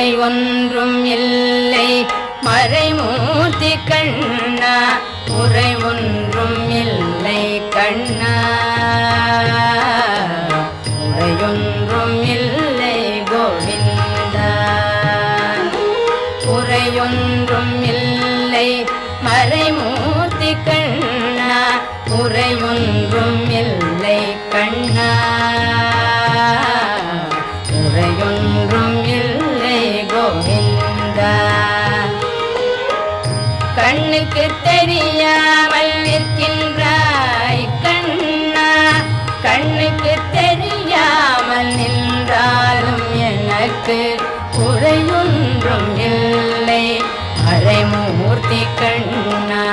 குறை ஒன்றும் இல்லை மறைமூர்த்தி கண்ணா குறை ஒன்றும் இல்லை கண்ணா குறையொன்றும் இல்லை கோவிந்தா குறையொன்றும் இல்லை மறைமூர்த்தி கண்ணா குறையொன்றும் இல்லை கண்ணா குறையொன்றும் இல்லை கோவிந்தா கண்ணுக்கு தெரியாமல் நிற்கின்றாய் கண்ணா கண்ணுக்கு தெரியாமல் நின்றாலும் எனக்கு குறையொன்றும் இல்லை மறைமூர்த்தி கண்ணா